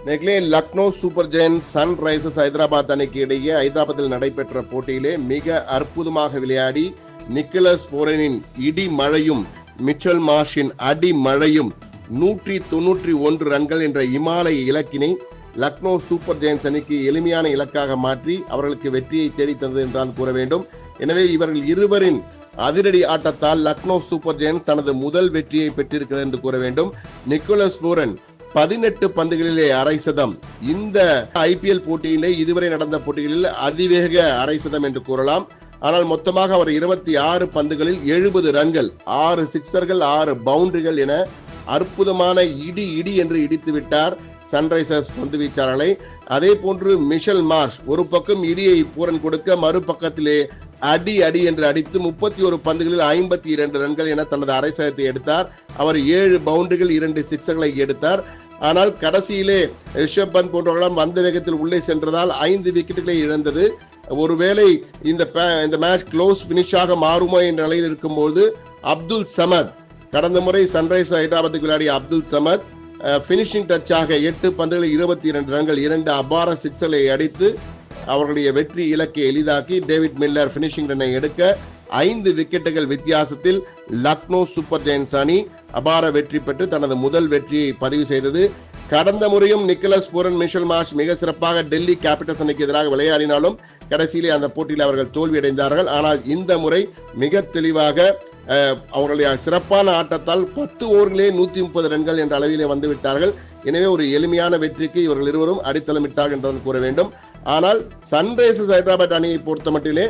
நேர்களே, Lucknow super Giant Sunrisers Hyderabad அணிக்கு இடையே ஹைதராபாத்தில் நடைபெற்ற போட்டியிலே மிக அற்புதமாக விளையாடி நிக்கலஸ் போரனின் இடி மழையும் மிச்சல் மார்ஷின் அடி மழையும் 191 ரன்கள் என்ற இமாலய இலக்கினை லக்னோ சூப்பர் ஜெயன்ட்ஸ் அணிக்கு எளிமையான இலக்காக மாற்றி அவர்களுக்கு வெற்றியை தேடித்தந்தது என்றால் கூற வேண்டும். எனவே இவர்கள் இருவரின் அதிரடி ஆட்டத்தால் லக்னோ சூப்பர் ஜெயன்ட்ஸ் தனது முதல் வெற்றியை பெற்றிருக்கிறது என்று கூற வேண்டும். நிக்கோலஸ் போரன் 18 பந்துகளிலே அரை சதம். இந்த IPL போட்டியிலே இதுவரை நடந்த போட்டிகளில் அதிவேக அரை சதம் என்று கூறலாம். ஆனால் மொத்தமாக அவர் 26 பந்துகளில் 70 ரன்கள், 6 சிக்ஸர்கள், 6 பவுண்டரிகள் என அற்புதமான இடி என்று இடித்து விட்டார் சன்ரைசர்ஸ் பந்து வீச்சாளர்களை. அதே போன்று மிஷல் மார்ஷ் ஒரு பக்கம் இடியை பூரன் கொடுக்க, மறுபக்கத்திலே அடி என்று அடித்து 31 பந்துகளில் 52 ரன்கள் என தனது அரை சதத்தை எடுத்தார். அவர் 7 பவுண்டரிகள், 2 சிக்ஸர்களை எடுத்தார். ஆனால் கடைசியிலே ரிஷப் பந்த் போன்றவர்களால் வந்த வேகத்தில் உள்ளே சென்றதால் 5 விக்கெட்டுகளை இழந்தது. ஒருவேளை இந்த மேட்ச் க்ளோஸ் பினிஷாக மாறுமோ என்ற நிலையில் இருக்கும்போது அப்துல் சமத், கடந்த முறை சன்ரைசர்ஸ் ஹைதராபாத்துக்கு விளையாடிய அப்துல் சமத் பினிஷிங் டச்சாக 8 பந்துகளில் 22 ரன்கள், 2 அபார சிக்ஸர்களை அடித்து அவர்களுடைய வெற்றி இலக்கை எளிதாக்கி டேவிட் மில்லர் பினிஷிங் ரன்னை எடுக்க 5 விக்கெட்டுகள் வித்தியாசத்தில் லக்னோ சூப்பர் ஜெயன்ட்ஸ் அணி அபார வெற்றி பெற்று தனது முதல் வெற்றியை பதிவு செய்தது. கடந்த முறையும் நிக்கலஸ் போரன், மிஷல் மார்ஷ் மிக சிறப்பாக டெல்லி கேபிட்டல்ஸ் அணிக்கு எதிராக விளையாடினாலும் கடைசியிலே அந்த போட்டியில் அவர்கள் தோல்வியடைந்தார்கள். ஆனால் இந்த முறை மிக தெளிவாக அவர்களுடைய சிறப்பான ஆட்டத்தால் 10 ஓவர்களே 130 ரன்கள் என்ற அளவிலே வந்து விட்டார்கள். எனவே ஒரு எளிமையான வெற்றிக்கு இவர்கள் இருவரும் அடித்தளமிட்டார்கள் என்று கூற வேண்டும். ஆனால் சன்ரைசர்ஸ் ஹைதராபாத் அணியை பொறுத்த மட்டிலே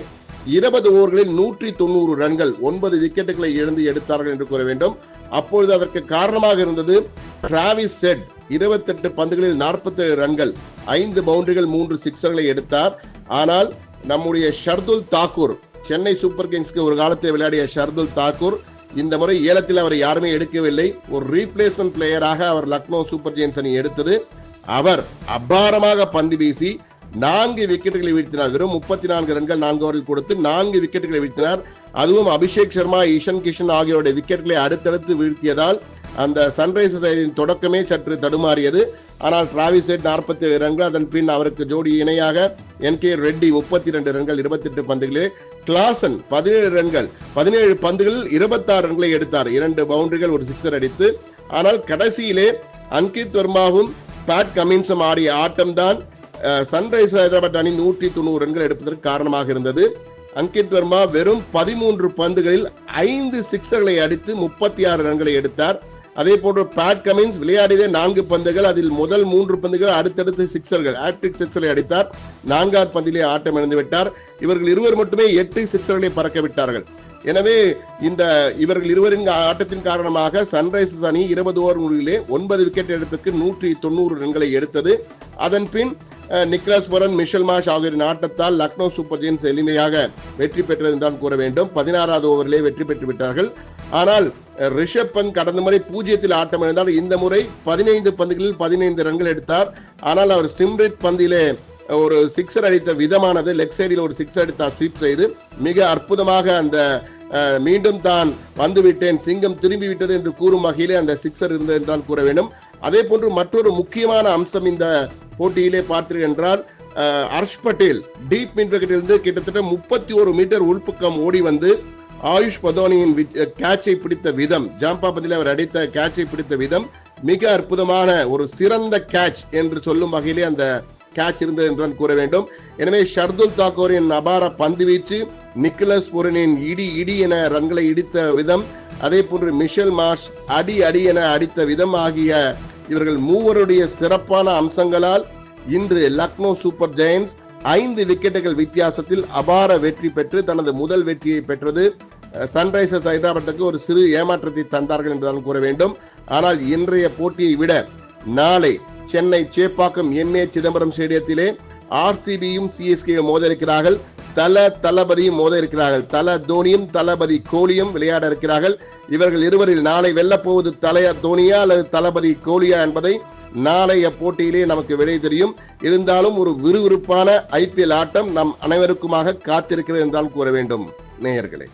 20 ஓவர்களில் 190 ரன்கள், 9 விக்கெட்டுகளை இழந்து எடுத்தார்கள் என்று கூற வேண்டும். அப்பொழுது அதற்கு காரணமாக இருந்தது டிராவிஸ் ஹெட் 28 பந்துகளில் 47 ரன்கள், 5 பவுண்டரிகள், 3 சிக்ஸர்களை எடுத்தார். ஆனால் நம்முடைய ஷர்துல் தாக்கூர், சென்னை சூப்பர் கிங்ஸ்க்கு ஒரு காலத்தில் விளையாடிய ஷர்துல் தாக்கூர், இந்த முறை ஏலத்தில் அவர் யாருமே எடுக்கவில்லை. ஒரு ரீப்ளேஸ்மெண்ட் பிளேயராக அவர் லக்னோ சூப்பர் ஜெயன்ட்ஸ் அணி எடுத்தது. அவர் அபாரமாக பந்து வீசி 4 விக்கெட்டுகளை வீழ்த்தினார். வெறும் 34 ரன்கள் 4 ஓவரில் கொடுத்து 4 விக்கெட்டுகளை வீழ்த்தினார். அதுவும் அபிஷேக் சர்மா, ஈஷன் கிஷன் ஆகியோருடைய விக்கெட்டுகளை அடுத்தடுத்து வீழ்த்தியதால் அந்த சன்ரைசர்ஸ் தொடக்கமே சற்று தடுமாறியது. ஆனால் டிராவிஸ் ஹெட் 47 ரன்கள், அதன் பின் அவருக்கு ஜோடி இணையாக NK ரெட்டி 32 ரன்கள் 28 பந்துகளே, கிளாசன் 17 ரன்கள் 17 பந்துகளில் 26 ரன்களை எடுத்தார், 2 பவுண்டரிகள், ஒரு சிக்ஸர் அடித்து. ஆனால் கடைசியிலே அன்கித் வர்மாவும் பேட் கமின்ஸும் ஆடிய ஆட்டம்தான் சன்ரைசர்ஸ் ஹைதராபாத் அணி 190 ரன்கள் எடுப்பதற்கு காரணமாக இருந்தது. அன்கித் வர்மா வெறும் 13 பந்துகளில் 5 சிக்ஸர்களை அடித்து 36 ரன்களை எடுத்தார். அதே போன்று பேட் கமின்ஸ் விளையாடியதே 4 பந்துகள், அதில் முதல் 3 பந்துகள் அடுத்தடுத்து சிக்ஸர்கள், ஹேட்ரிக் சிக்ஸரை அடித்தார். 4ஆவது பந்திலே ஆட்டம் இழந்து விட்டார். இவர்கள் இருவர் மட்டுமே 8 சிக்ஸர்களை பறக்க விட்டார்கள். எனவே இவர்கள் இருவரின் ஆட்டத்தின் காரணமாக சன்ரைசர்ஸ் அணி 20 ஓவர் முடிவிலே 9 விக்கெட் இழப்புக்கு 190 ரன்களை எடுத்தது. அதன் பின் நிக்கலஸ் போரன், மிஷல் மார்ஷ் ஆகியோரின் ஆட்டத்தால் லக்னோ சூப்பர் ஜெயன்ட்ஸ் எளிமையாக வெற்றி பெற்றது என்றால் கூற வேண்டும். 16வது ஓவரிலே வெற்றி பெற்று விட்டார்கள். ஆனால் ரிஷப் பந்த் கடந்த முறை 0 ஆட்டம் இழந்தார். இந்த முறை 15 பந்துகளில் 15 ரன்கள் எடுத்தார். ஆனால் அவர் சிம்ரித் பந்திலே ஒரு சிக்ஸர் அடித்த விதமானது, லெக் சைடில் ஒரு சிக்ஸர் அடித்தார் ஸ்வீப் செய்து, மிக அற்புதமாக அந்த மீண்டும் தான் வந்துவிட்டேன், சிங்கம் திரும்பி விட்டது என்று கூறும் வகையிலே அந்த சிக்ஸர் இருந்தது என்றால் கூற வேண்டும். அதே போன்று மற்றொரு முக்கியமான அம்சம் இந்த போட்டியிலே பார்த்தீர்கள் என்றால் ஹர்ஷ் பட்டேல் டீப் மிட் விக்கெட்டிலிருந்து கிட்டத்தட்ட 31 மீட்டர் உள்பக்கம் ஓடி வந்து ஆயுஷ் பதோனியின் கேட்சை பிடித்த விதம், ஜாம்பா பதில் அவர் அடித்த கேட்சை பிடித்த விதம் மிக அற்புதமான ஒரு சிறந்த கேட்ச் என்று சொல்லும் வகையிலே அந்த கேட்ச் இருந்தது என்றால் கூற வேண்டும். எனவே ஷர்துல் தாக்கூரின் அபார பந்து வீச்சு, நிக்கலஸ் போரனின் இடி என ரன்களை இடித்த விதம், அதே போன்று மிஷல் மார்ஷ் அடி என அடித்த விதம் ஆகிய இவர்கள் மூவருடைய சிறப்பான அம்சங்களால் இன்று லக்னோ சூப்பர் ஜெயன்ட்ஸ் 5 விக்கெட்டுகள் வித்தியாசத்தில் அபார வெற்றி பெற்று தனது முதல் வெற்றியை பெற்றது. சன்ரைசர்ஸ் ஹைதராபாத்துக்கு ஒரு சிறு ஏமாற்றத்தை தந்தார்கள் என்றுதான் கூற வேண்டும். ஆனால் இன்றைய போட்டியை விட நாளை சென்னை சேப்பாக்கம் MA சிதம்பரம் ஸ்டேடியத்திலே RCBயும் CSKயும் மோத இருக்கிறார்கள். தளபதியும் மோத இருக்கிறார்கள். தோனியும் தளபதி கோலியும் விளையாட இருக்கிறார்கள். இவர்கள் இருவரில் நாளை வெல்லப்போவது தோனியா அல்லது தளபதி கோலியா என்பதை நாளைய போட்டியிலே நமக்கு விடை தெரியும். இருந்தாலும் ஒரு விறுவிறுப்பான IPL ஆட்டம் நம் அனைவருக்குமாக காத்திருக்கிறது என்றால் கூற வேண்டும் நேயர்களே.